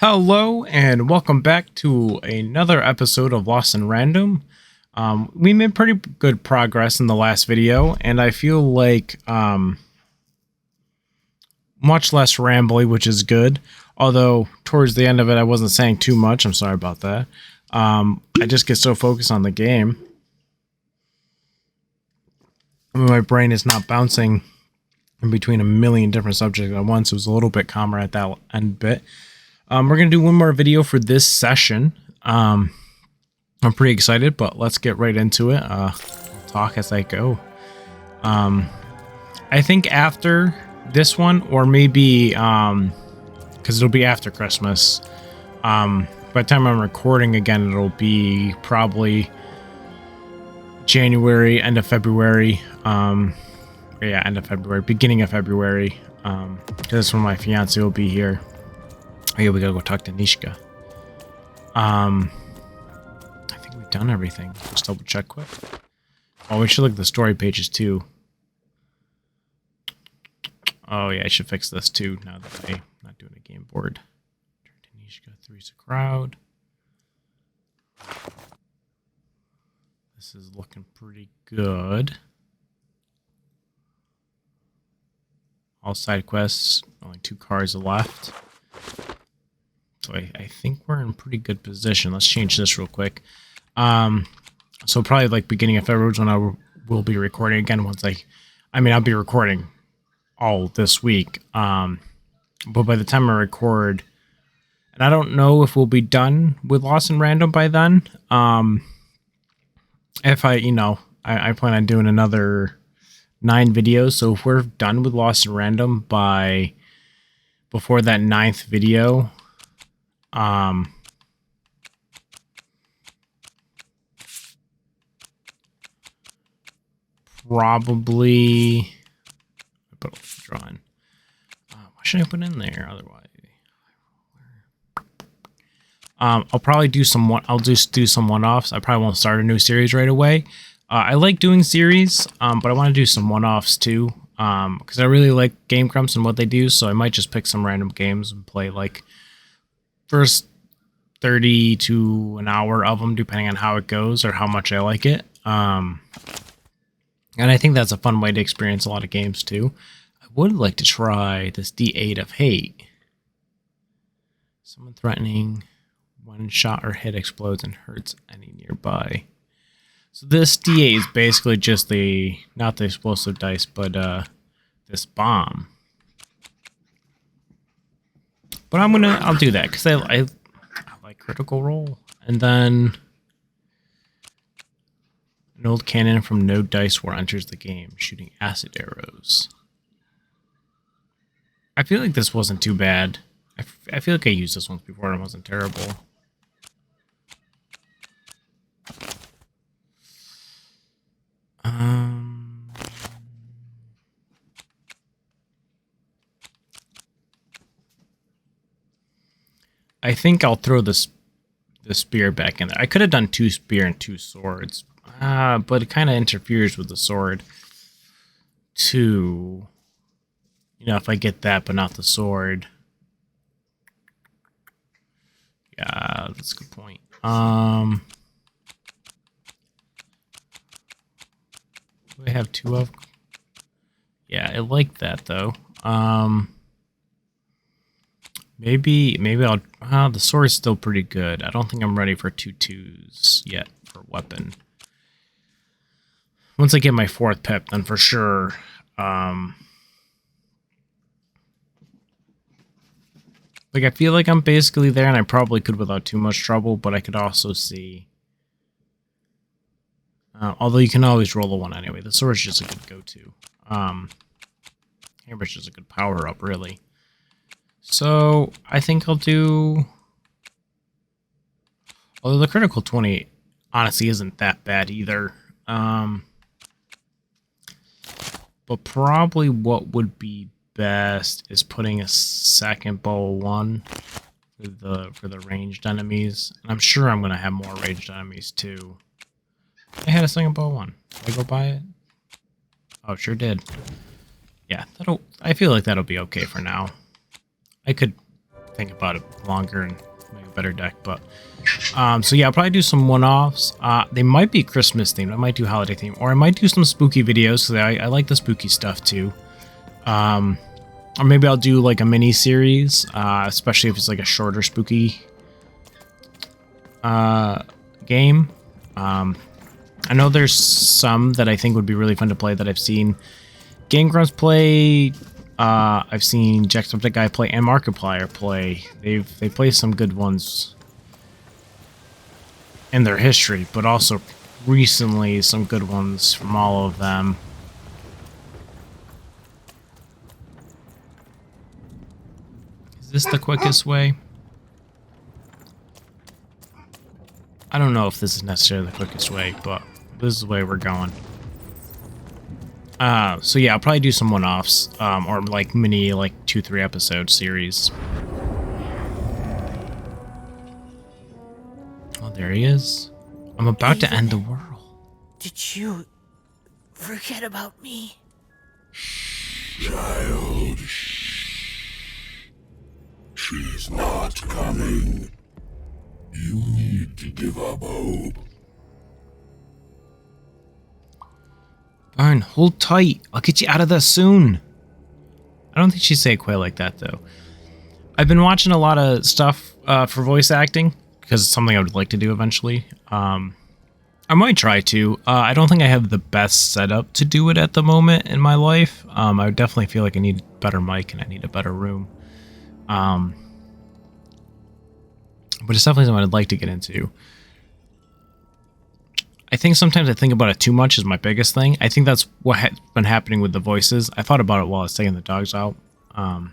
Hello and welcome back to another episode of Lost in Random. We made pretty good progress in the last video, and I feel like much less rambly, which is good. Although towards the end of it, I wasn't saying too much. I'm sorry about that. I just get so focused on the game. I mean, my brain is not bouncing in between a million different subjects at once. It was a little bit calmer at that end bit. We're going to do one more video for this session. I'm pretty excited, but let's get right into it. I'll talk as I go. I think after this one, or maybe because it'll be after Christmas, by the time I'm recording again, it'll be probably January, end of February. Yeah, end of February, beginning of February, because that's when my fiance will be here. Oh yeah, we gotta go talk to Nishka. I think we've done everything. Just double check quick. Oh, we should look at the story pages too. Oh yeah, I should fix this too now that I'm not doing a game board. Turn to Nishka, three's a crowd. This is looking pretty good. All side quests, only 2 cars left. So I think we're in pretty good position. Let's change this real quick. So probably like beginning of February is when I will be recording again. Once I'll be recording all this week. But by the time I record, and I don't know if we'll be done with Lost in Random by then. If I plan on doing another 9 videos. So if we're done with Lost in Random before that 9th video, probably put a drawing. Why should I put in there otherwise? I'll probably do some I'll just do some one-offs. I probably won't start a new series right away. I like doing series, but I want to do some one-offs too, because I really like Game Grumps and what they do. So I might just pick some random games and play like first 30 to an hour of them, depending on how it goes or how much I like it. And I think that's a fun way to experience a lot of games too. I would like to try this D8 of hate. Someone threatening, one shot or hit explodes and hurts any nearby. So this D8 is basically just not the explosive dice, but this bomb. But I'll do that because I like Critical Role. And then an old cannon from no dice war enters the game, shooting acid arrows. I feel like this wasn't too bad. I feel like I used this once before and it wasn't terrible. I think I'll throw the spear back in there. I could have done 2 spear and 2 swords, but it kind of interferes with the sword too. If I get that but not the sword. Yeah, that's a good point. Do I have 2 of? Yeah, I like that though. Maybe I'll. The sword's still pretty good. I don't think I'm ready for 2 2s yet for weapon. Once I get my 4th pip, then for sure. Like I feel like I'm basically there, and I probably could without too much trouble. But I could also see. Although you can always roll a 1 anyway. The sword's just a good go-to. Hammer's just a good power-up, really. So, I think I'll do... Although the critical 20 honestly isn't that bad either. But probably what would be best is putting a second bow 1 for the ranged enemies. And I'm sure I'm going to have more ranged enemies too. I had a second bow 1. Did I go buy it? Oh, sure did. Yeah, I feel like that'll be okay for now. I could think about it longer and make a better deck. But so yeah, I'll probably do some one-offs. They might be Christmas themed. I might do holiday themed, or I might do some spooky videos because I like the spooky stuff too. Or maybe I'll do like a mini series, especially if it's like a shorter spooky game. I know there's some that I think would be really fun to play that I've seen Game Grumps play. I've seen Jacksepticeye play and Markiplier play. They play some good ones in their history, but also recently some good ones from all of them. Is this the quickest way? I don't know if this is necessarily the quickest way, but this is the way we're going. So yeah, I'll probably do some one-offs, or like mini, like 2-3 episode series. Oh, there he is. I'm about to end the world. Did you forget about me? Child. She's not coming. You need to give up hope. Burn, hold tight. I'll get you out of there soon. I don't think she'd say it quite like that, though. I've been watching a lot of stuff for voice acting, because it's something I would like to do eventually. I might try to. I don't think I have the best setup to do it at the moment in my life. I would definitely feel like I need a better mic and I need a better room. But it's definitely something I'd like to get into. I think sometimes I think about it too much is my biggest thing. I think that's what has been happening with the voices. I thought about it while I was taking the dogs out in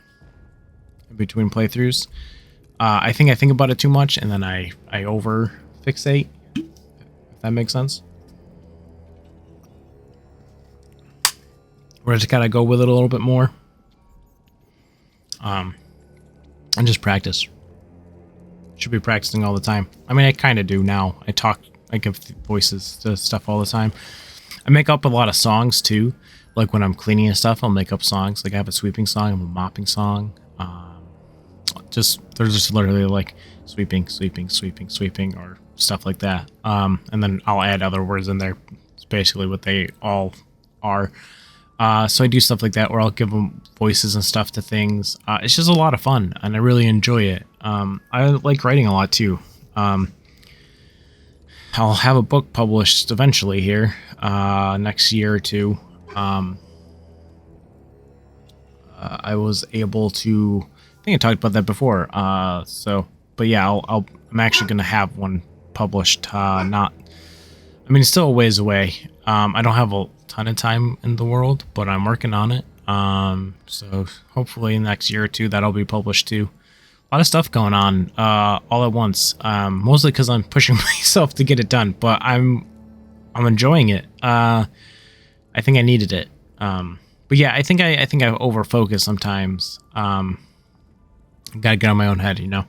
between playthroughs. I think about it too much and then I over fixate, if that makes sense. Where I just gotta go with it a little bit more. And just practice. Should be practicing all the time. I mean, I kind of do now. I give voices to stuff all the time. I make up a lot of songs too. Like when I'm cleaning and stuff, I'll make up songs. Like I have a sweeping song, I have a mopping song. They're just literally like sweeping, sweeping, sweeping, sweeping, or stuff like that. And then I'll add other words in there. It's basically what they all are. So I do stuff like that, or I'll give them voices and stuff to things. It's just a lot of fun, and I really enjoy it. I like writing a lot too. I'll have a book published eventually here, next year or two. I was able to, I think I talked about that before. But yeah, I'm actually going to have one published. It's still a ways away. I don't have a ton of time in the world, but I'm working on it. So hopefully next year or two that'll be published too. A lot of stuff going on all at once. Mostly because I'm pushing myself to get it done, but I'm enjoying it. I think I needed it. But yeah, I think I over focus sometimes. Gotta get on my own head, you know.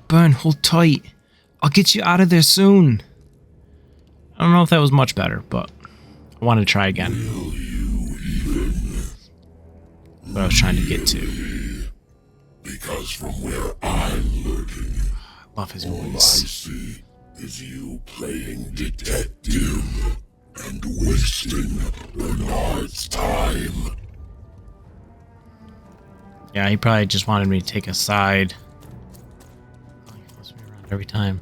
Burn, hold tight. I'll get you out of there soon. I don't know if that was much better, but I want to try again. Will you even? What I was trying to get to. Because from where I'm lurking, I love his all I voice. see is you playing detective and wasting Bernard's time. Yeah, he probably just wanted me to take a side. Oh, he follows me around every time.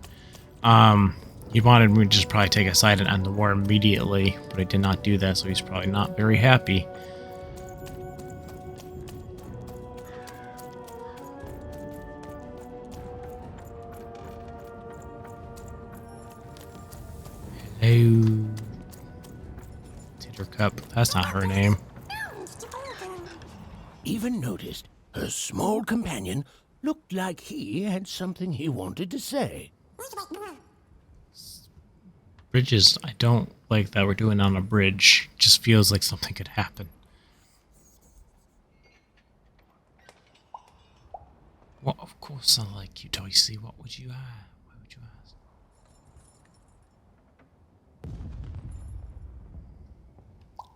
He wanted me to just probably take a side and end the war immediately, but I did not do that, so he's probably not very happy. Hello. Cup. That's not her name. Even noticed her small companion looked like he had something he wanted to say. Bridges, I don't like that we're doing on a bridge. Just feels like something could happen. Well, of course I like you, Dicey. What would you ask? Why would you ask?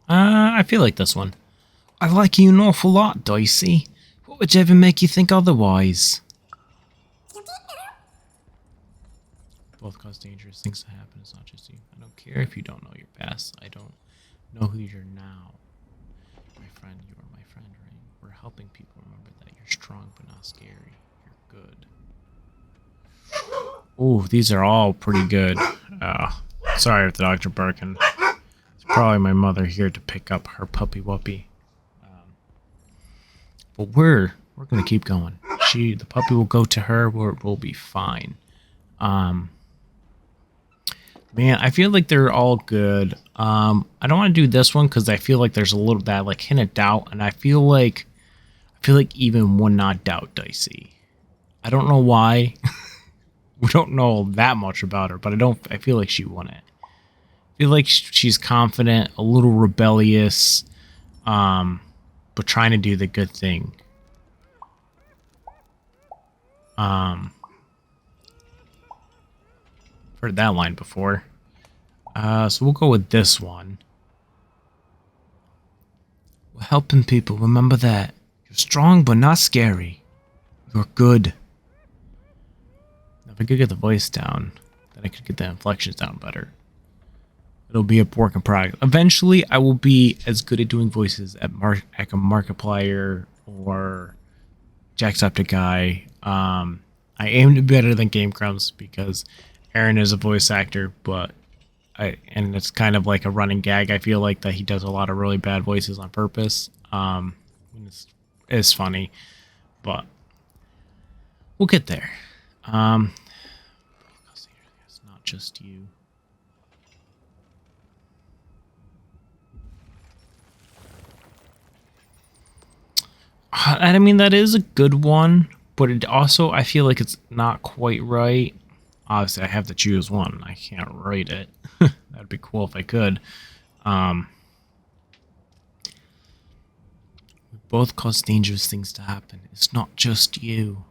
I feel like this one. I like you an awful lot, Dicey. What would ever make you think otherwise? Both cause dangerous things to happen. It's not just you. I don't care if you don't know your past. I don't know who you're now. My friend, you are my friend, right? We're helping people remember that you're strong but not scary. You're good. Ooh, these are all pretty good. Sorry if the dogs are barking. It's probably my mother here to pick up her puppy wuppy. But we're gonna keep going. The puppy will go to her. We'll be fine. Man, I feel like they're all good. I don't want to do this one because I feel like there's a little that like hint of doubt, and I feel like even one not doubt dicey. I don't know why. We don't know that much about her, but I feel like she won it. I feel like she's confident, a little rebellious, but trying to do the good thing. Heard that line before. So we'll go with this one. We're helping people, remember that. You're strong but not scary. You're good. Now, if I could get the voice down, then I could get the inflections down better. It'll be a work in progress. Eventually, I will be as good at doing voices at Markiplier or Jacksepticeye. I aim to be better than Game Grumps because Aaron is a voice actor, but and it's kind of like a running gag. I feel like that he does a lot of really bad voices on purpose. It's funny, but we'll get there. It's not just you. I mean, that is a good one, but it also, I feel like it's not quite right. Obviously, I have to choose one. I can't write it. That'd be cool if I could. We both cause dangerous things to happen. It's not just you.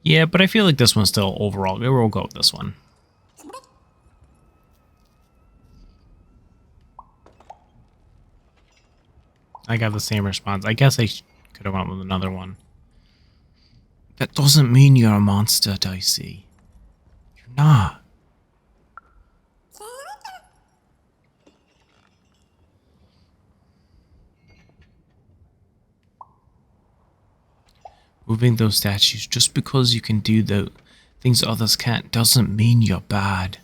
Yeah, but I feel like this one's still overall. We'll go with this one. I got the same response. I guess I could have went with another one. That doesn't mean you're a monster, Dicey. You're not. Moving those statues just because you can do the things others can't doesn't mean you're bad.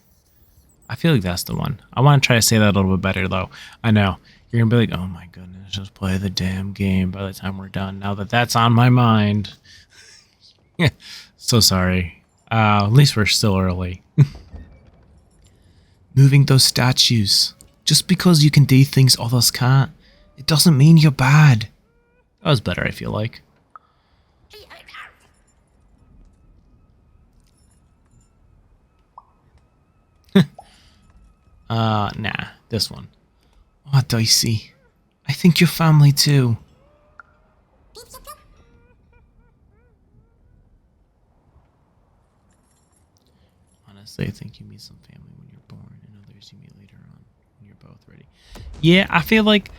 I feel like that's the one. I want to try to say that a little bit better, though. I know. You're going to be like, oh my goodness, just play the damn game by the time we're done. Now that that's on my mind. So sorry. At least we're still early. Moving those statues. Just because you can do things others can't, it doesn't mean you're bad. That was better, I feel like. Nah, this one. Oh, Dicey. I think you're family too. Honestly, I think you meet some family when you're born, and others you meet later on when you're both ready. Yeah, I feel like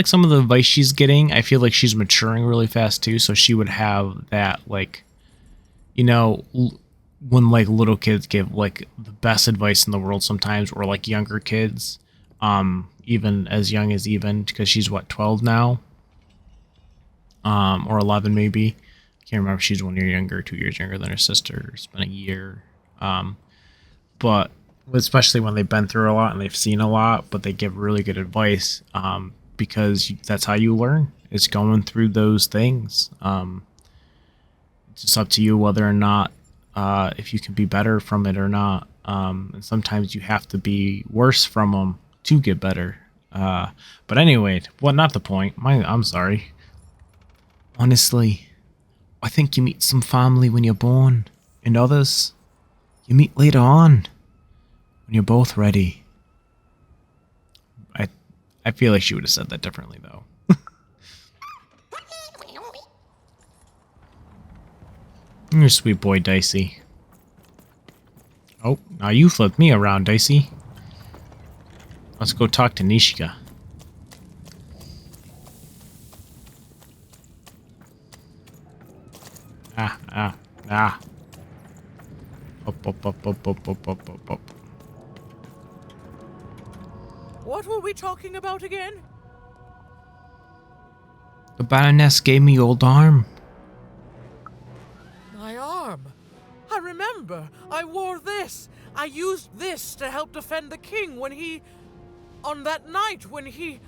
some of the advice she's getting, I feel like she's maturing really fast too, so she would have that, like, you know, when like little kids give like the best advice in the world sometimes, or like younger kids, even as young as because she's what, 12 now, or 11 maybe. I can't remember if she's 1 year younger, 2 years younger than her sister. It's been a year, but especially when they've been through a lot and they've seen a lot, but they give really good advice, because that's how you learn. It's going through those things. It's just up to you whether or not, if you can be better from it or not. And sometimes you have to be worse from them to get better. But anyway, well, not the point. I'm sorry. Honestly, I think you meet some family when you're born, and others you meet later on when you're both ready. I feel like she would have said that differently, though. You're a sweet boy, Dicey. Oh, now you flipped me around, Dicey. Let's go talk to Nishika. Ah. Up. What were we talking about again? The Baroness gave me old arm. My arm. I remember. I wore this. I used this to help defend the king when he... on that night when he...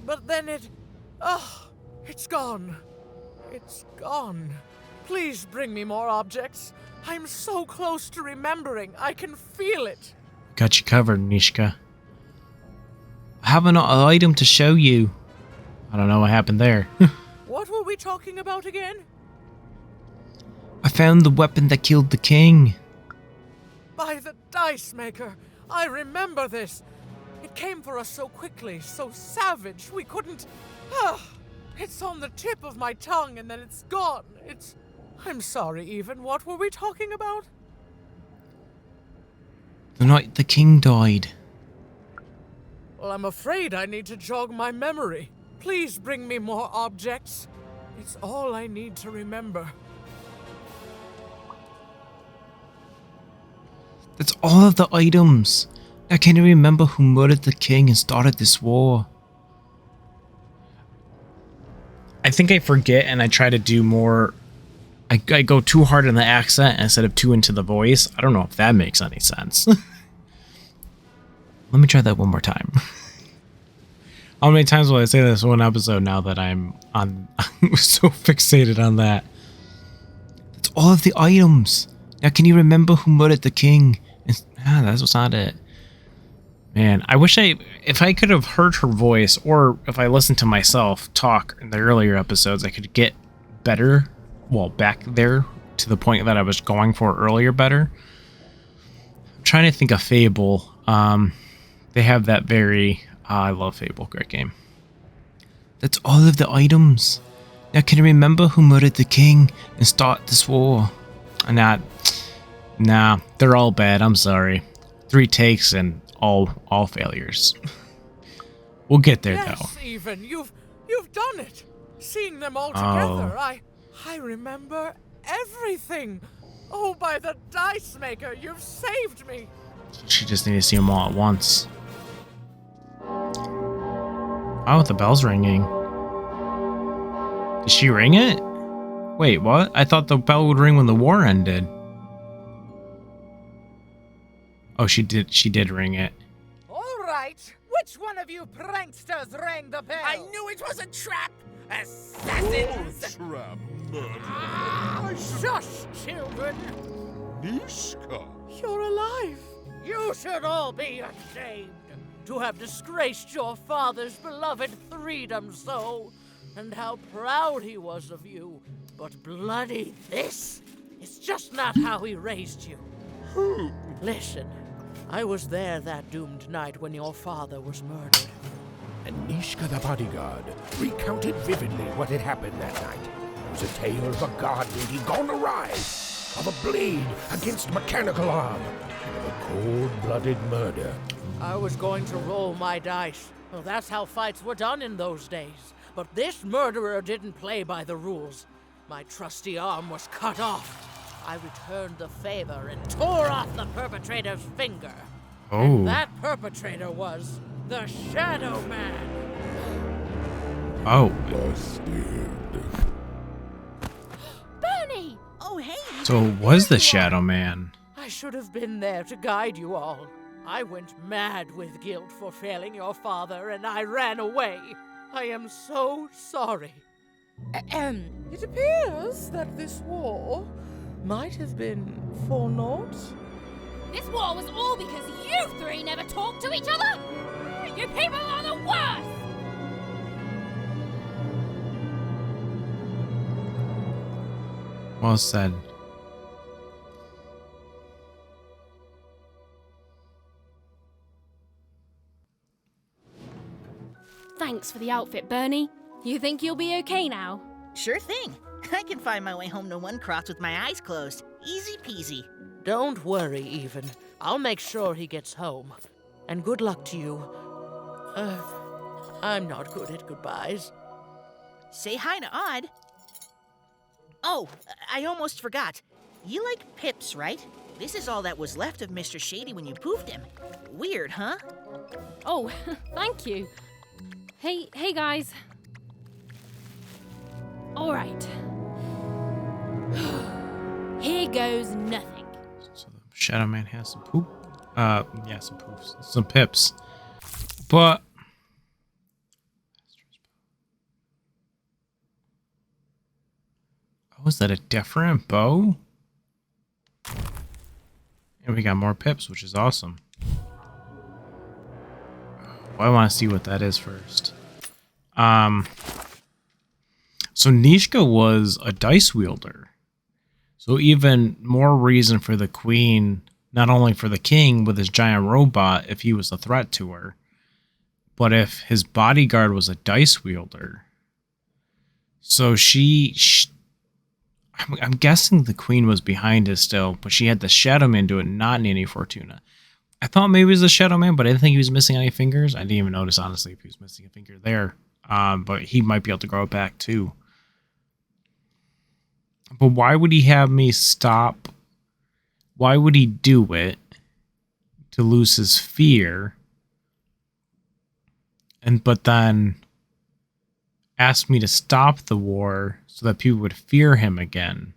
But then it... Oh, it's gone. It's gone. Please bring me more objects. I'm so close to remembering. I can feel it. Got you covered, Nishika. I have an item to show you. I don't know what happened there. What were we talking about again? I found the weapon that killed the king. By the dice maker. I remember this. It came for us so quickly, so savage. We couldn't... It's on the tip of my tongue and then it's gone. I'm sorry, even. What were we talking about? The night the king died. Well, I'm afraid I need to jog my memory. Please bring me more objects. It's all I need to remember. That's all of the items. Now can you remember who murdered the king and started this war? I think I forget and I try to do more... I go too hard in the accent instead of too into the voice. I don't know if that makes any sense. Let me try that one more time. How many times will I say this one episode now that I'm so fixated on that? That's all of the items. Now can you remember who murdered the king? That's not it. Man, I wish if I could have heard her voice, or if I listened to myself talk in the earlier episodes, I could get better. Well, back there to the point that I was going for earlier better. I'm trying to think of Fable. They have that very... I love Fable. Great game. That's all of the items. Now can you remember who murdered the king and start this war? Nah, they're all bad. I'm sorry. 3 takes and all failures. We'll get there though. Yes, even. You've done it. Seeing them all together, I remember everything. Oh, by the dice maker, you've saved me. She just need to see them all at once. Oh, the bell's ringing. Did she ring it? Wait, what? I thought the bell would ring when the war ended. Oh, she did ring it. All right. Which one of you pranksters rang the bell? I knew it was a trap! Assassins! Trap Shush, children. Nishka. You're alive. You should all be ashamed to have disgraced your father's beloved freedom so, and how proud he was of you. But bloody this is just not how he raised you. Listen, I was there that doomed night when your father was murdered. And Nishka the bodyguard recounted vividly what had happened that night. It was a tale of a god lady gone awry, of a blade against mechanical arm, and of a cold-blooded murder. I was going to roll my dice. Well, that's how fights were done in those days. But this murderer didn't play by the rules. My trusty arm was cut off. I returned the favor and tore off the perpetrator's finger. Oh. And that perpetrator was the Shadow Man. Oh. Busted. Bernie! Oh, hey! So it was the Shadow Man. I should have been there to guide you all. I went mad with guilt for failing your father, and I ran away. I am so sorry. It appears that this war might have been for naught. This war was all because you 3 never talked to each other! You people are the worst! Well said. Thanks for the outfit, Bernie. You think you'll be okay now? Sure thing. I can find my way home to one cross with my eyes closed. Easy peasy. Don't worry, Even. I'll make sure he gets home. And good luck to you. I'm not good at goodbyes. Say hi to Odd. Oh, I almost forgot. You like pips, right? This is all that was left of Mr. Shady when you poofed him. Weird, huh? Oh, thank you. Hey guys. All right. Here goes nothing. So the Shadow Man has some poop. Yeah, some poofs. Some pips. But oh, is that a different bow? And we got more pips, which is awesome. Well, I want to see what that is first. So Nishka was a dice wielder. So even more reason for the queen, not only for the king with his giant robot, if he was a threat to her, but if his bodyguard was a dice wielder. So I'm guessing the queen was behind it still, but she had the Shadow Man do it, not Nanny Fortuna. I thought maybe it was the Shadow Man, but I didn't think he was missing any fingers. I didn't even notice, honestly, if he was missing a finger there. But he might be able to grow it back, too. But why would he have me stop? Why would he do it? To lose his fear. But then ask me to stop the war so that people would fear him again.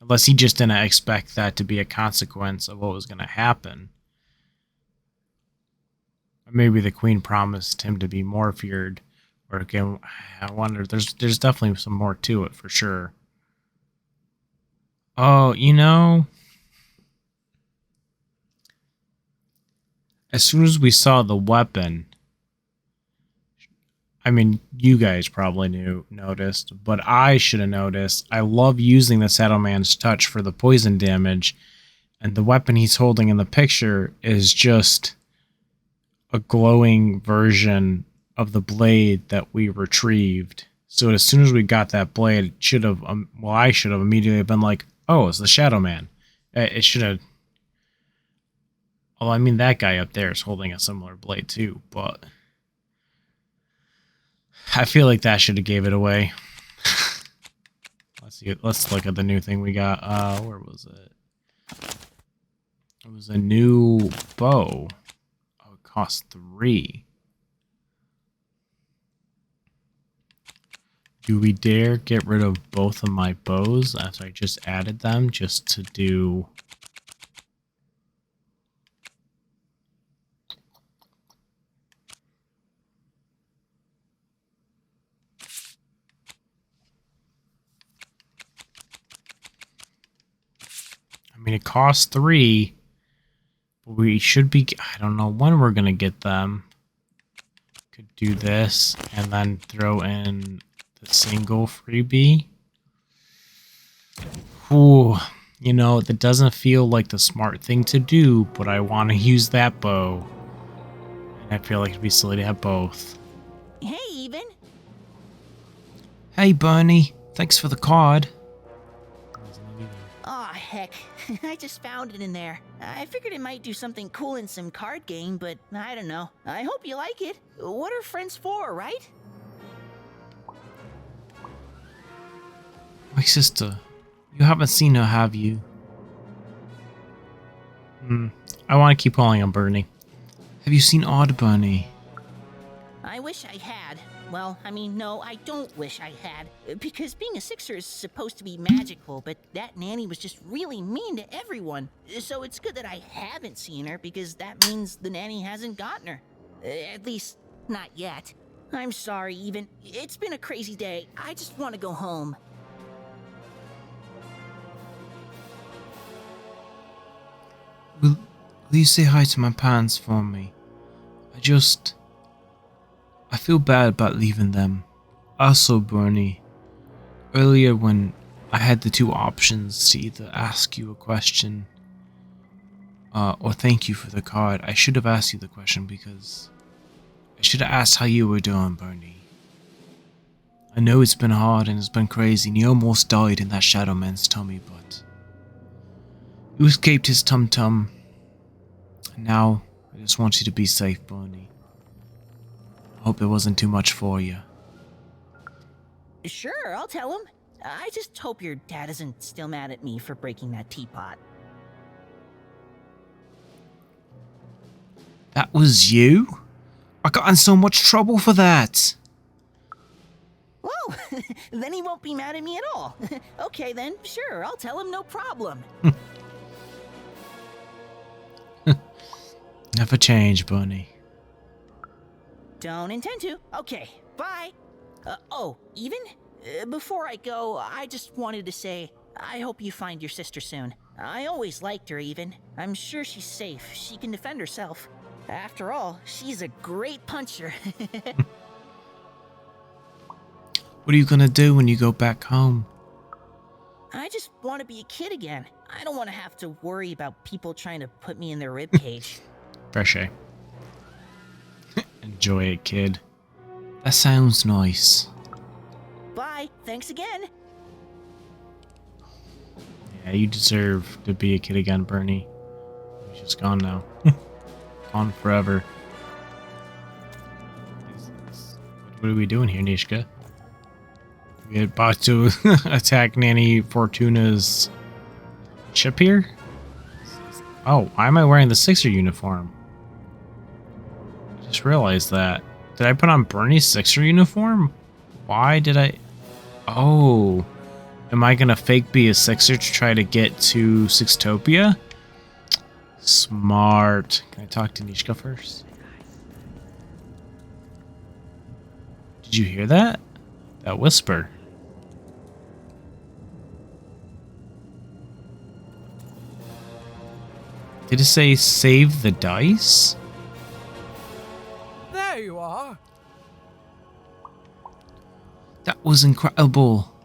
Unless he just didn't expect that to be a consequence of what was going to happen. Or maybe the queen promised him to be more feared. Or again, I wonder, there's definitely some more to it for sure. Oh, you know, as soon as we saw the weapon, I mean, you guys probably noticed, but I should have noticed. I love using the Shadow Man's touch for the poison damage, and the weapon he's holding in the picture is just a glowing version of the blade that we retrieved. So as soon as we got that blade, it should have, I should have immediately been like, oh, it's the Shadow Man. It should have. Well, I mean, that guy up there is holding a similar blade too, but I feel like that should have gave it away. Let's see. Let's look at the new thing we got. Where was it? It was a new bow. Oh, it cost 3. Do we dare get rid of both of my bows after I just added them just to do... I mean, it costs 3, but we should be... I don't know when we're going to get them. Could do this and then throw in the single freebie. Ooh, you know, that doesn't feel like the smart thing to do, but I want to use that bow. And I feel like it'd be silly to have both. Hey, Even. Hey, Bernie. Thanks for the card. Aw, heck. I just found it in there. I figured it might do something cool in some card game, but I don't know. I hope you like it. What are friends for, right? My sister. You haven't seen her, have you? I want to keep calling him Bernie. Have you seen Odd Bernie? I wish I had. Well, I mean, no, I don't wish I had. Because being a Sixer is supposed to be magical, but that nanny was just really mean to everyone. So it's good that I haven't seen her, because that means the nanny hasn't gotten her. At least, not yet. I'm sorry, Even. It's been a crazy day. I just want to go home. Will you say hi to my parents for me? I feel bad about leaving them. Also, Bernie, earlier when I had the 2 options to either ask you a question or thank you for the card, I should have asked you the question because I should have asked how you were doing, Bernie. I know it's been hard and it's been crazy, and he almost died in that Shadow Man's tummy, but you escaped his tum-tum. And now, I just want you to be safe, Bunny. I hope it wasn't too much for you. Sure, I'll tell him. I just hope your dad isn't still mad at me for breaking that teapot. That was you? I got in so much trouble for that. Well, then he won't be mad at me at all. Okay then, sure, I'll tell him, no problem. Never change, Bunny. Don't intend to. Okay, bye. Even? Before I go, I just wanted to say, I hope you find your sister soon. I always liked her, Even. I'm sure she's safe. She can defend herself. After all, she's a great puncher. What are you gonna do when you go back home? I just want to be a kid again. I don't want to have to worry about people trying to put me in their ribcage. Fresh air. Enjoy it, kid. That sounds nice. Bye. Thanks again. Yeah, you deserve to be a kid again, Bernie. He's just gone now. Gone forever. What are we doing here, Nishka? We had about to attack Nanny Fortuna's ship here? Oh, why am I wearing the Sixer uniform? I just realized that. Did I put on Bernie's Sixer uniform? Why did I... Oh. Am I gonna fake be a Sixer to try to get to Sixtopia? Smart. Can I talk to Nishka first? Did you hear that? That whisper. Did it say save the dice? There you are. That was incredible.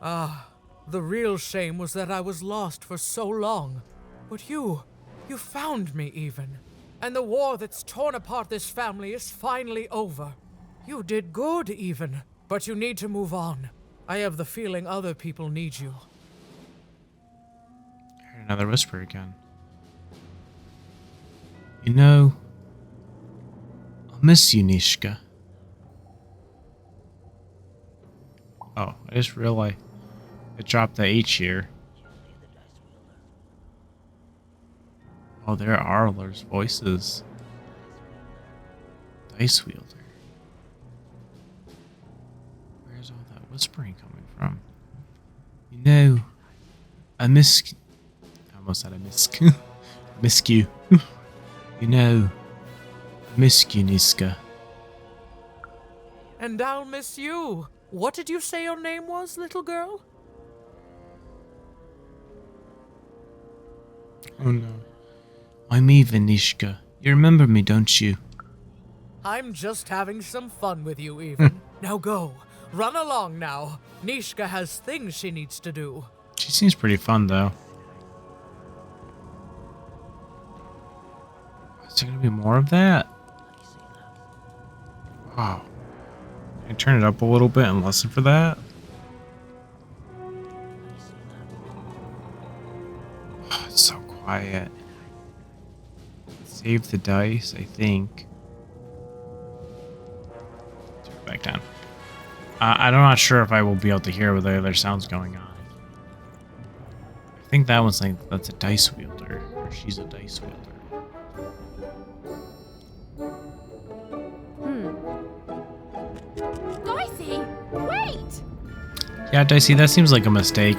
Ah, the real shame was that I was lost for so long. But you found me even. And the war that's torn apart this family is finally over. You did good even, but you need to move on. I have the feeling other people need you. I heard another whisper again. You know, I miss you, Nishka. Oh, I just realized it dropped the H here. Oh, there are those voices. Dice wielder. Where's all that whispering coming from? You know, I miss... I almost said I miss... miss you. You know, I miss you, Niska. And I'll miss you. What did you say your name was, little girl? Oh no. I'm Eva, Nishka. You remember me, don't you? I'm just having some fun with you, even. Now go. Run along now. Nishka has things she needs to do. She seems pretty fun, though. Is there gonna be more of that? Wow. Can I turn it up a little bit and listen for that? Oh, it's so quiet. Save the dice, I think. Turn it back down. I'm not sure if I will be able to hear what the other sounds going on. I think that one's like, that's a dice wielder. Or she's a dice wielder. Dicey, wait! Yeah, Dicey, that seems like a mistake.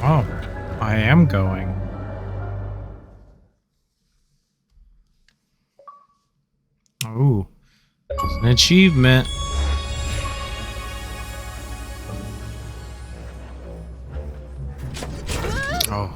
Oh, I am going. Oh, it's an achievement. Oh.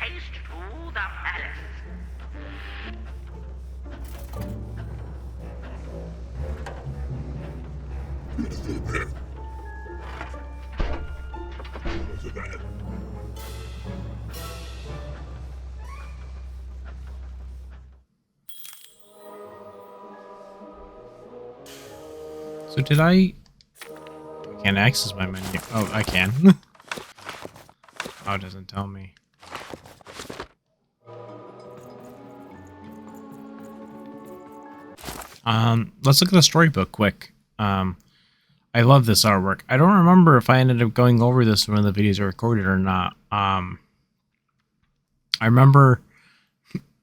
haste to the palace. So did I can't access my menu. Oh, I can. Oh, it doesn't tell me. Let's look at the storybook quick. I love this artwork. I don't remember if I ended up going over this when the videos are recorded or not. I remember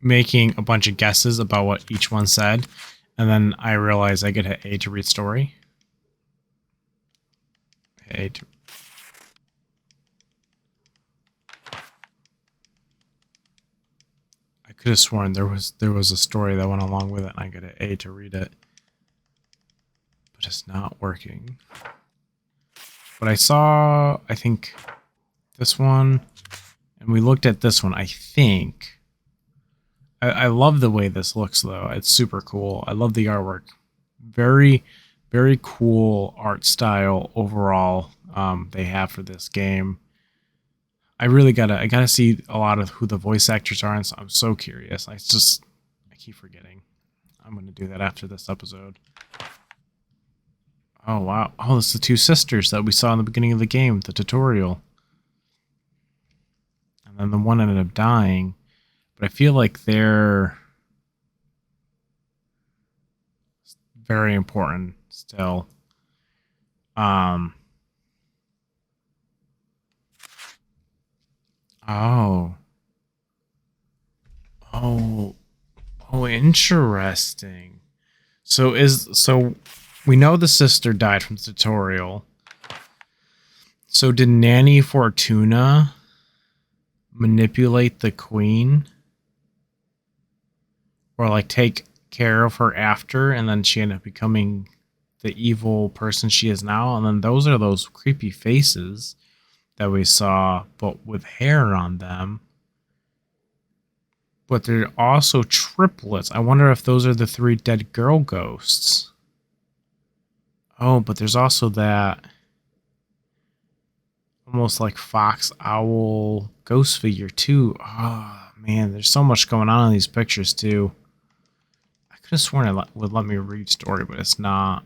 making a bunch of guesses about what each one said, and then I realized I could hit A to read story. A to... I could have sworn there was a story that went along with it, and I got an A to read it. But it's not working. But I saw, I think, this one, and we looked at this one, I think. I love the way this looks, though. It's super cool. I love the artwork. Very, very cool art style overall they have for this game. I really gotta see a lot of who the voice actors are, and so I'm so curious. I keep forgetting. I'm gonna do that after this episode. Oh wow! Oh, it's the two sisters that we saw in the beginning of the game, the tutorial, and then the one ended up dying. But I feel like they're very important still. Oh, interesting. So we know the sister died from the tutorial. So did Nanny Fortuna manipulate the queen? Or like take care of her after, and then she ended up becoming the evil person she is now? And then those are those creepy faces that we saw, but with hair on them. But they're also triplets. I wonder if those are the three dead girl ghosts. Oh, but there's also that almost like fox owl ghost figure too. Oh man, there's so much going on in these pictures too. I could have sworn it would let me read story, but it's not.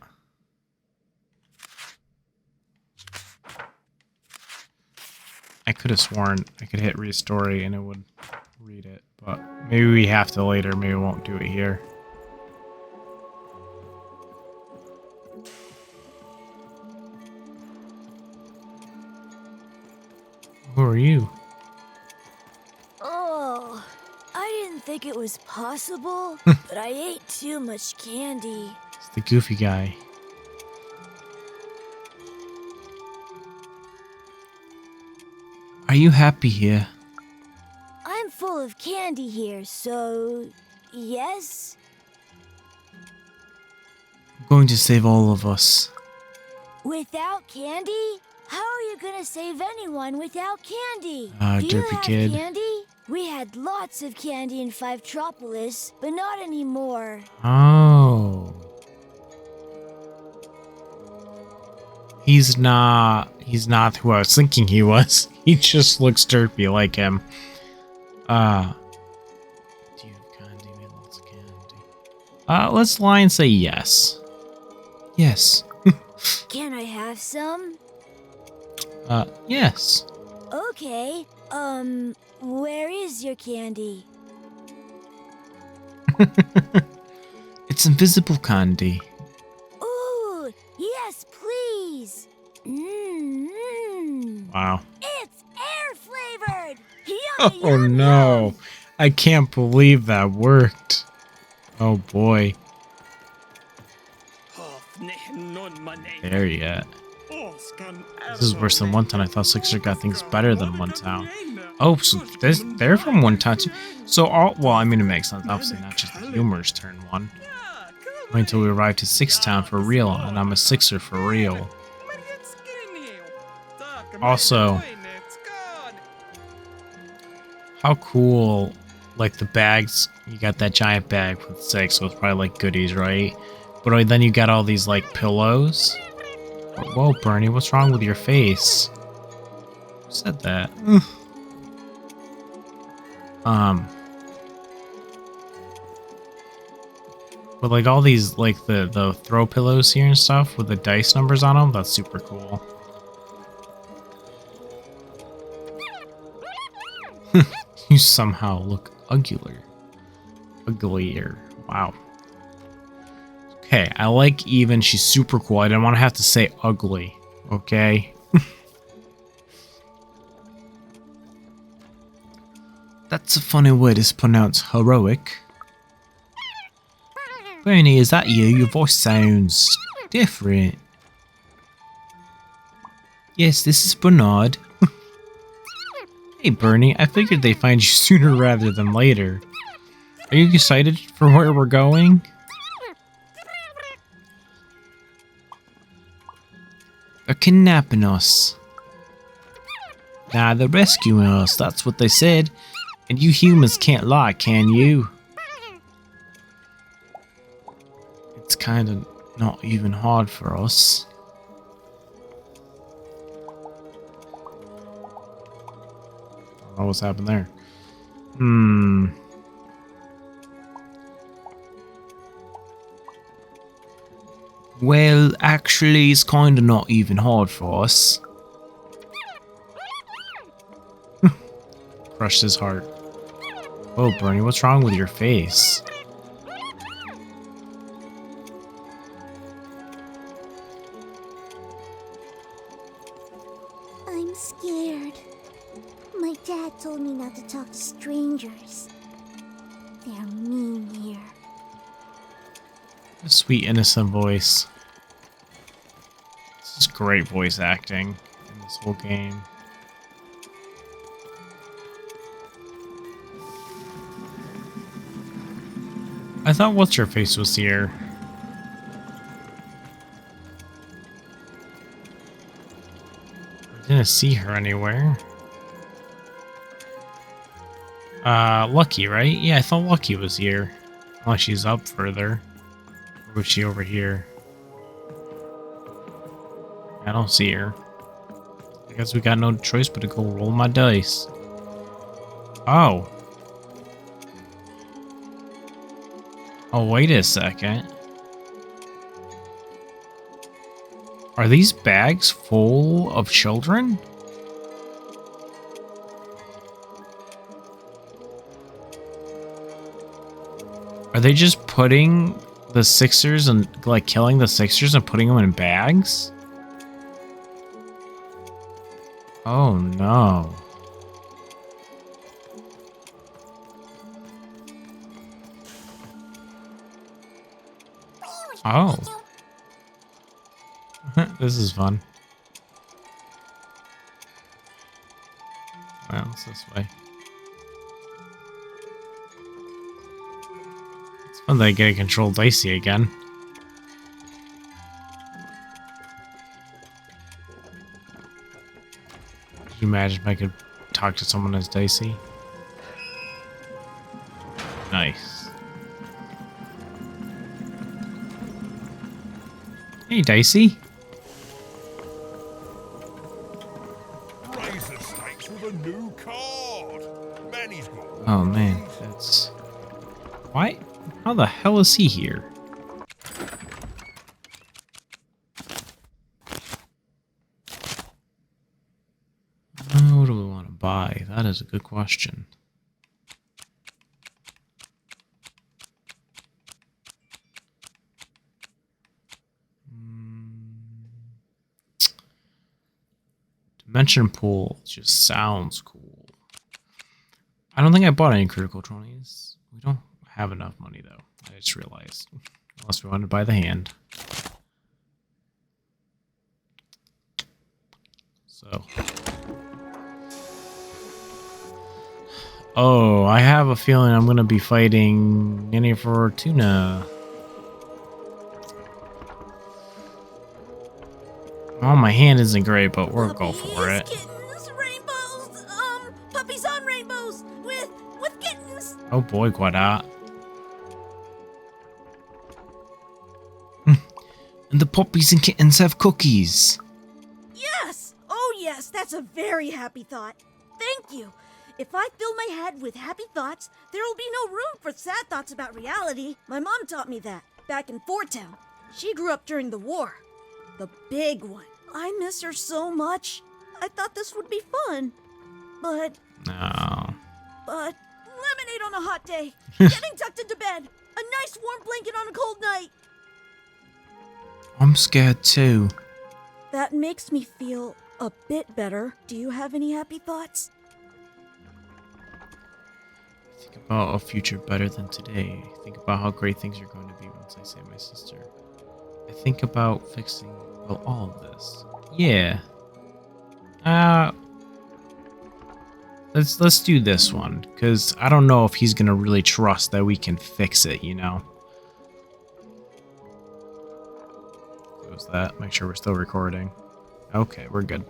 I could have sworn I could hit read story and it would read it, but maybe we have to later. Maybe we won't do it here. Who are you? Oh, I didn't think it was possible, but I ate too much candy. It's the goofy guy. Are you happy here? I'm full of candy here, so yes? I'm going to save all of us. Without candy? How are you gonna save anyone without candy? Do you derpy have kid. candy? We had lots of candy in Fivetropolis, but not anymore. Oh. He's not who I was thinking he was. He just looks derpy like him. Do you have candy? We have lots of candy. Let's lie and say yes. Yes. Can I have some? Yes. Okay. Where is your candy? It's invisible candy. Ooh, yes, please. Mmm. Wow. It's air flavored. Yummy, Oh yum, no. yum. I can't believe that worked. Oh boy. There you go. This is worse than One Town. I thought Sixer got things better than One Town. Oh, so they're from One Town too. So well, I mean, it makes sense. Obviously, not just the humor's turn one. Wait until we arrive to Six Town for real, and I'm a Sixer for real. Also, How cool, like the bags, you got that giant bag with 6, so it's probably like goodies, right? But then you got all these like pillows. Whoa, Bernie, what's wrong with your face? Who said that? But like all these, like the throw pillows here and stuff with the dice numbers on them, that's super cool. You somehow look uglier. Uglier. Wow. Okay, I like Even. She's super cool. I didn't want to have to say ugly. Okay. That's a funny way to pronounce heroic. Bernie, is that you? Your voice sounds different. Yes, this is Bernard. Hey Bernie, I figured they'd find you sooner rather than later. Are you excited for where we're going? They're kidnapping us. Nah, they're rescuing us, that's what they said. And you humans can't lie, can you? It's kinda not even hard for us. I don't know what's happened there. Well, actually, it's kinda not even hard for us. Crushed his heart. Oh, Bernie, what's wrong with your face? I'm scared. My dad told me not to talk to strangers. They're mean here. A sweet, innocent voice. This is great voice acting in this whole game. I thought What's-Her-Face was here. I didn't see her anywhere. Lucky, right? Yeah, I thought Lucky was here. Unless she's up further. Or was she over here? I don't see her. I guess we got no choice but to go roll my dice. Oh. Oh, wait a second. Are these bags full of children? Are they just putting the Sixers and like killing the Sixers and putting them in bags? Oh no. Oh. This is fun. Well, it's this way. It's fun that I get to control Dicey again. Could you imagine if I could talk to someone as Dicey? Nice. Hey, Dicey. Raise the stakes with a new card. Manny's got. Oh man, that's why? How the hell is he here? What do we want to buy? That is a good question. Dimension pool just sounds cool. I don't think I bought any critical 20s. We don't have enough money though. I just realized. Unless we wanted to buy the hand. So. Oh, I have a feeling I'm going to be fighting Nanny Fortuna. Well, my hand isn't great, but we'll go for it. Kittens, rainbows, puppies on rainbows with kittens. Oh boy, Quadat. And the puppies and kittens have cookies. Yes! Oh yes, that's a very happy thought. Thank you. If I fill my head with happy thoughts, there will be no room for sad thoughts about reality. My mom taught me that back in Fortuna. She grew up during the war. The big one. I miss her so much. I thought this would be fun. But lemonade on a hot day, getting tucked into bed, a nice warm blanket on a cold night. I'm scared too. That makes me feel a bit better. Do you have any happy thoughts? Think about a future better than today. Think about how great things are going to be once I save my sister. I think about fixing, well, all of this. Yeah. Let's do this one, because I don't know if he's gonna really trust that we can fix it, you know? Close that, make sure we're still recording. Okay, we're good.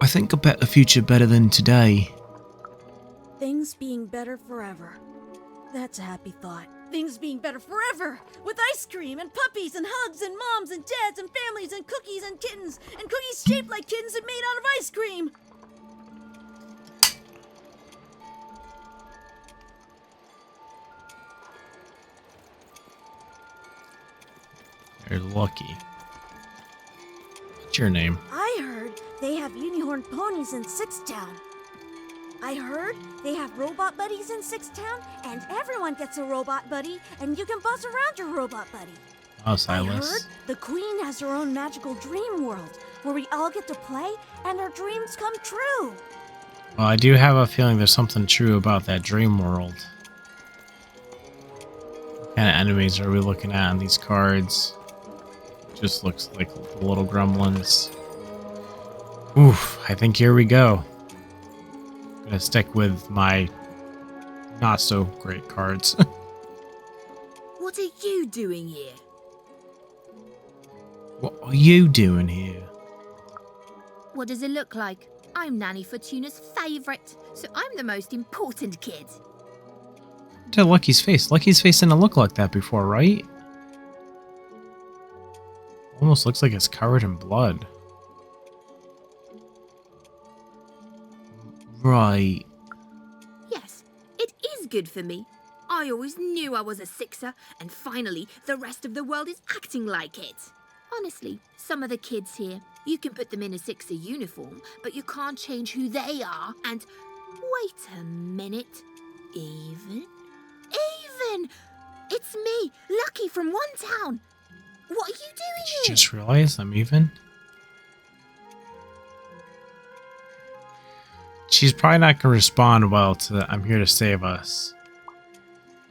I think a better future better than today. Things being better forever. That's a happy thought. Things being better forever! With ice cream and puppies and hugs and moms and dads and families and cookies and kittens and cookies shaped like kittens and made out of ice cream! You're lucky. What's your name? I heard they have unicorn ponies in Sixtown. I heard they have robot buddies in Sixtown, and everyone gets a robot buddy, and you can boss around your robot buddy. Oh, Silas. I heard the queen has her own magical dream world, where we all get to play, and our dreams come true. Well, I do have a feeling there's something true about that dream world. What kind of enemies are we looking at on these cards? Just looks like the little gremlins. Oof, I think here we go. I'm gonna stick with my not so great cards. What are you doing here? What are you doing here? What does it look like? I'm Nanny Fortuna's favourite, so I'm the most important kid. To Lucky's face. Lucky's face didn't look like that before, right? Almost looks like it's covered in blood. Right. Yes, it is good for me. I always knew I was a sixer, and finally, the rest of the world is acting like it. Honestly, some of the kids here, you can put them in a sixer uniform, but you can't change who they are. And wait a minute. Even? It's me, Lucky from One Town. What are you doing here? Just realized I'm even. She's probably not gonna respond well to the, I'm here to save us.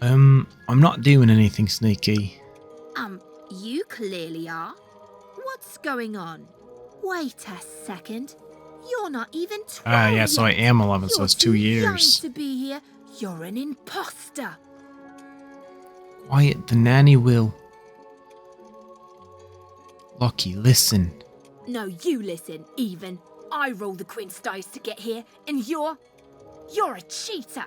I'm not doing anything sneaky. You clearly are. What's going on? Wait a second. You're not even 12 Yeah, so I yet. am 11, so You're it's 2 too years. young to be here. You're an imposter. Quiet, the nanny will. Lucky, listen. No, you listen, Even. I rolled the queen's dice to get here, and you're a cheater.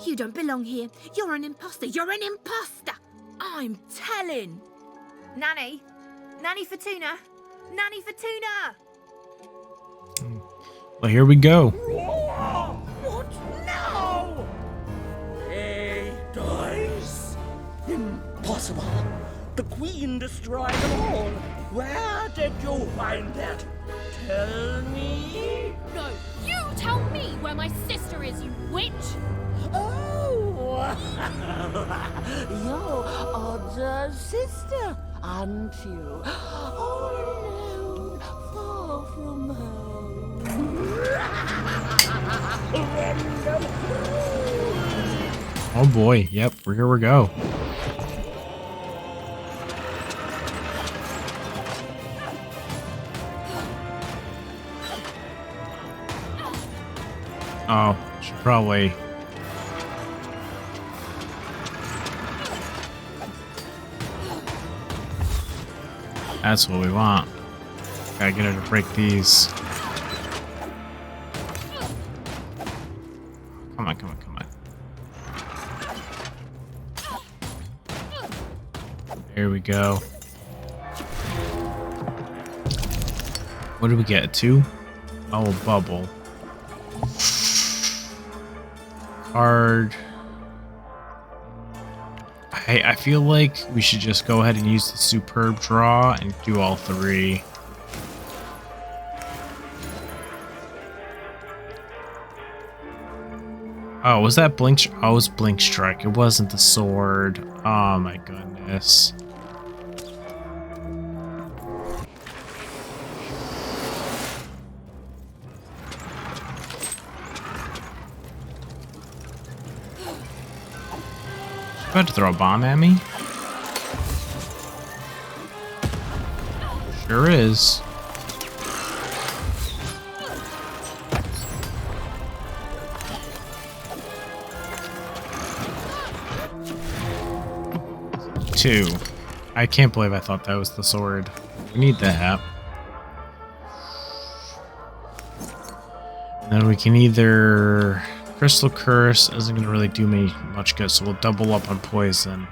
You don't belong here. You're an imposter. You're an imposter. I'm telling. Nanny Fortuna. Nanny Fortuna. Well, here we go. What now? Dice? Impossible. The queen destroyed them all. Where did you find that? Tell me. No, you tell me where my sister is, you witch! Oh, your odd sister, aren't you? All alone, far from home. Oh boy, yep, here we go. Oh, should probably. That's what we want. Gotta get her to break these. Come on, come on, come on. There we go. What did we get? 2? Oh, a bubble. Card. I feel like we should just go ahead and use the superb draw and do all 3. Oh, was that Blink? Oh, it was Blink Strike. It wasn't the sword. Oh my goodness. About to throw a bomb at me? Sure is. Two. I can't believe I thought that was the sword. We need that. And then we can either... Crystal Curse isn't going to really do me much good, so we'll double up on poison.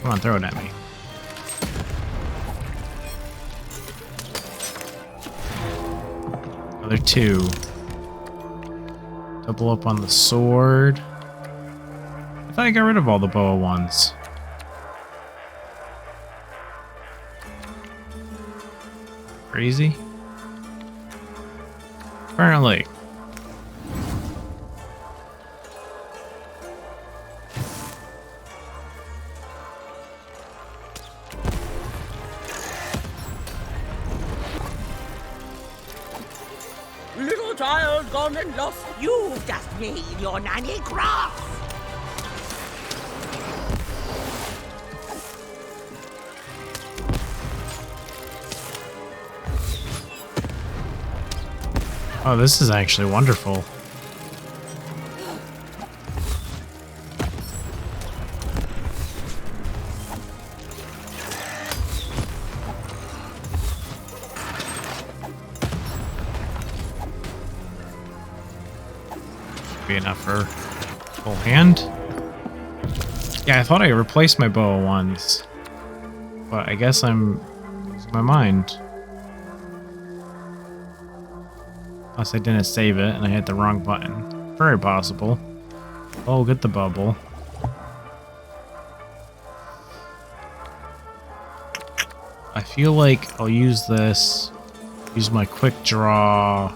Come on, throw it at me. Another 2. Double up on the sword. I thought I got rid of all the boa ones. Crazy? Apparently. Little child gone and lost, you've just made your nanny cross. Oh, this is actually wonderful. Be enough for full hand. Yeah, I thought I replaced my boa ones, but I guess I'm losing my mind. Unless I didn't save it and I hit the wrong button. Very possible. Oh, get the bubble. I feel like I'll use this, use my quick draw,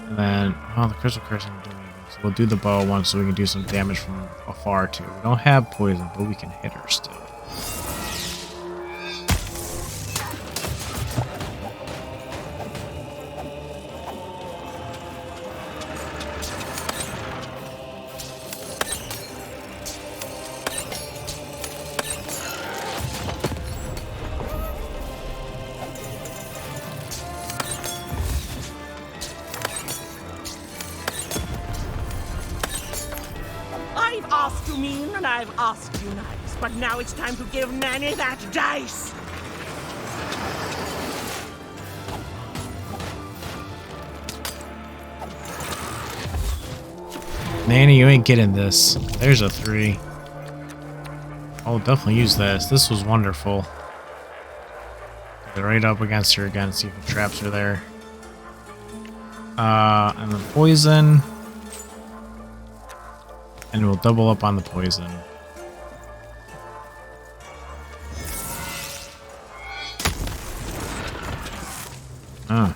and then, oh, the Crystal Curse isn't doing anything. So we'll do the bow one so we can do some damage from afar too. We don't have poison, but we can hit her still. I've asked you mean and I've asked you nice, but now it's time to give Nanny that dice. Nanny, you ain't getting this. There's a 3. I'll definitely use this. This was wonderful. Get right up against her again, see if the traps are there. And then poison. And we'll double up on the poison. Oh.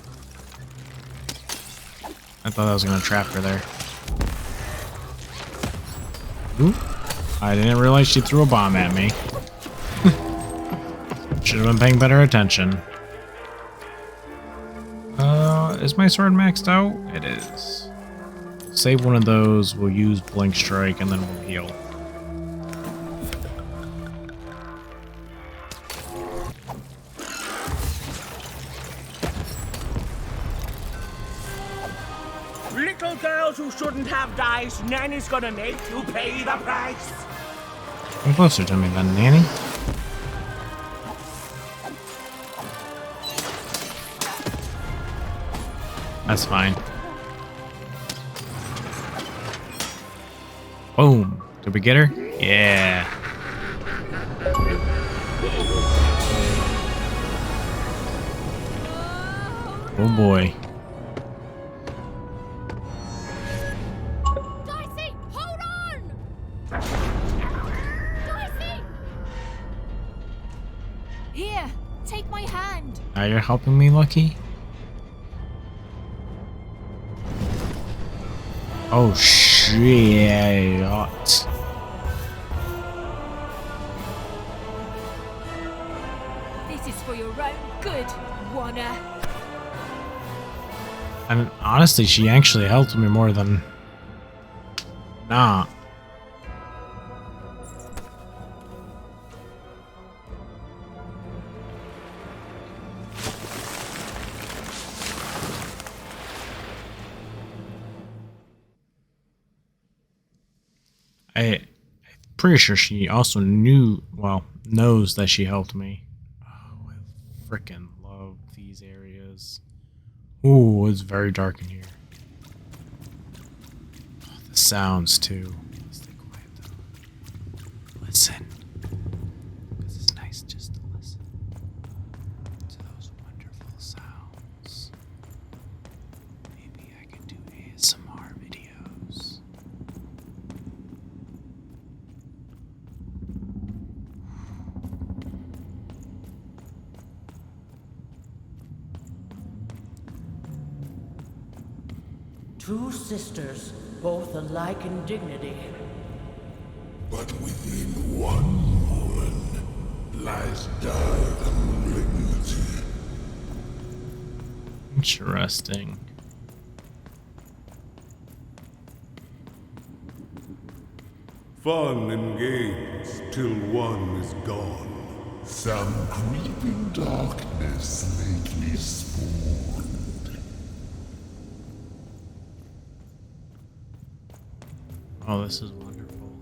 I thought I was gonna trap her there. Ooh. I didn't realize she threw a bomb at me. Should have been paying better attention. Is my sword maxed out? It is. Save one of those, we'll use Blink Strike, and then we'll heal. Little girls who shouldn't have dice, Nanny's gonna make you pay the price. Come closer to me then, Nanny. That's fine. Boom. Did we get her? Yeah. Oh boy. Dicey, hold on! Dicey! Here, take my hand. Now you're helping me, Lucky? Oh shit. This is for your own good, Wanna. And honestly, she actually helped me more than not. I'm pretty sure she also knows that she helped me. Oh, I freaking love these areas. Ooh, it's very dark in here. Oh, the sounds too. Let's stay quiet though. Listen. Because it's nice just to listen to those wonderful sounds. Maybe I could do ASMR videos. Two sisters, both alike in dignity. But within one woman lies dark malignity. Interesting. Fun and games till one is gone. Some creeping darkness lately spawned. Oh, this is wonderful.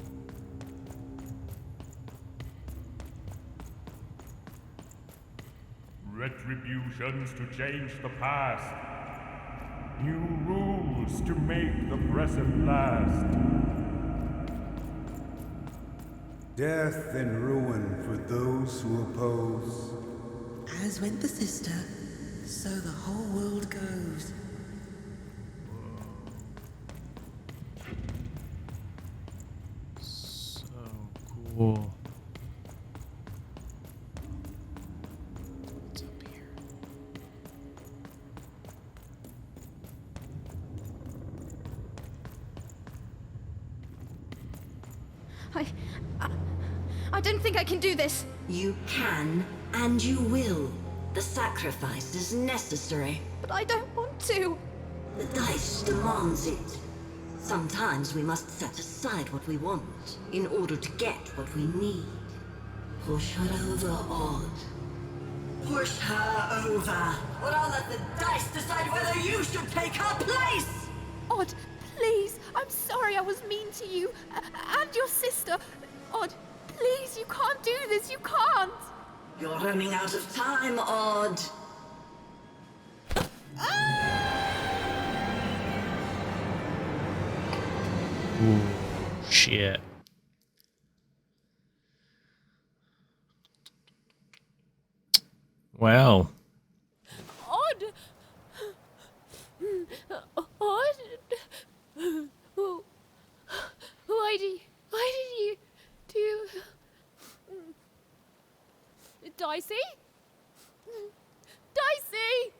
Retributions to change the past. New rules to make the present last. Death and ruin for those who oppose. As went the sister, so the whole world goes. So cool. What's up here? I don't think I can do this. You can, and you will. The sacrifice is necessary. But I don't want to. The dice demands it. Sometimes we must set aside what we want in order to get what we need. Push her over, Odd. Push her over, or I'll let the dice decide whether you should take her place! Odd, please. I'm sorry I was mean to you. And your sister. Odd, please, you can't do this. You can't. You're running out of time, Odd. Ooh, shit. Well. Odd! Odd? Why did you do... Dicey? Dicey!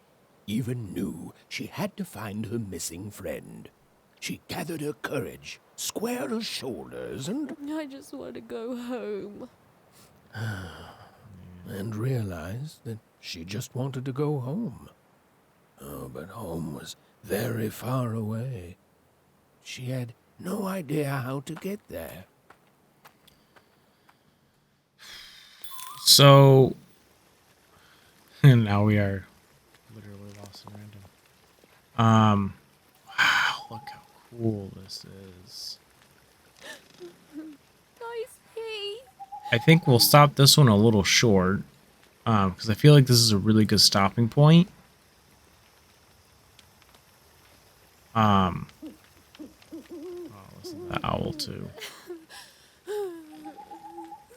Even knew she had to find her missing friend. She gathered her courage, squared her shoulders, and... I just want to go home. and realized that she just wanted to go home. Oh, but home was very far away. She had no idea how to get there. So, and now we are literally lost in random. Wow, cool this is. I see. I think we'll stop this one a little short, because I feel like this is a really good stopping point. Oh, listen to the owl too.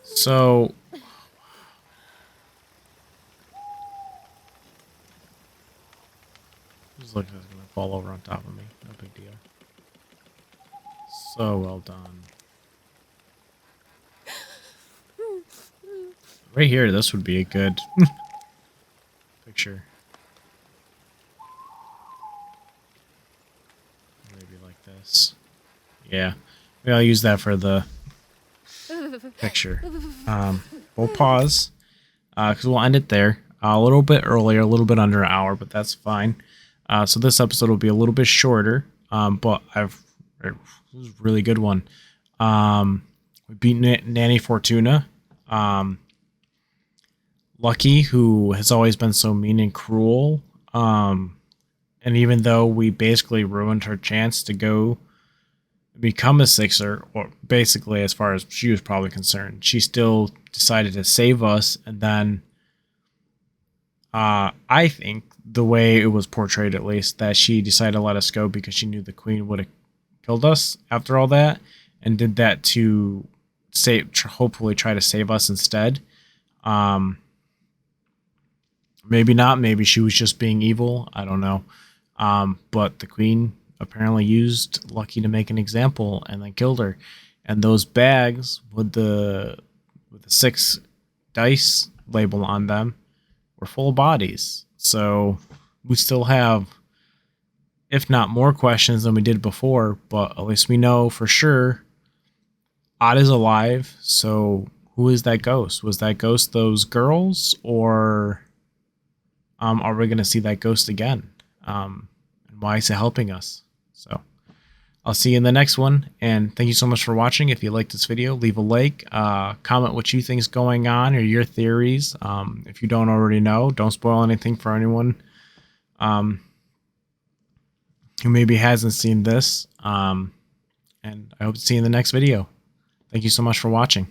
So, just look, it's gonna fall over on top of me. No big deal. So well done. Right here, this would be a good picture. Maybe like this. Yeah, maybe I'll use that for the picture. We'll pause because we'll end it there a little bit earlier, a little bit under an hour, but that's fine. So this episode will be a little bit shorter, but it was a really good one. We beat Nanny Fortuna. Lucky, who has always been so mean and cruel. And even though we basically ruined her chance to go become a Sixer, or basically as far as she was probably concerned, she still decided to save us. And then I think the way it was portrayed, at least, that she decided to let us go because she knew the queen would have killed us after all that, and did that to hopefully try to save us instead. Maybe not. Maybe she was just being evil. I don't know. But the queen apparently used Lucky to make an example and then killed her. And those bags with the 6 dice label on them were full of bodies. So we still have, if not more questions than we did before, but at least we know for sure Odd is alive. So who is that ghost? Was that ghost those girls, or are we going to see that ghost again? And why is it helping us? So I'll see you in the next one. And thank you so much for watching. If you liked this video, leave a like, comment what you think is going on or your theories. If you don't already know, don't spoil anything for anyone who maybe hasn't seen this. And I hope to see you in the next video. Thank you so much for watching.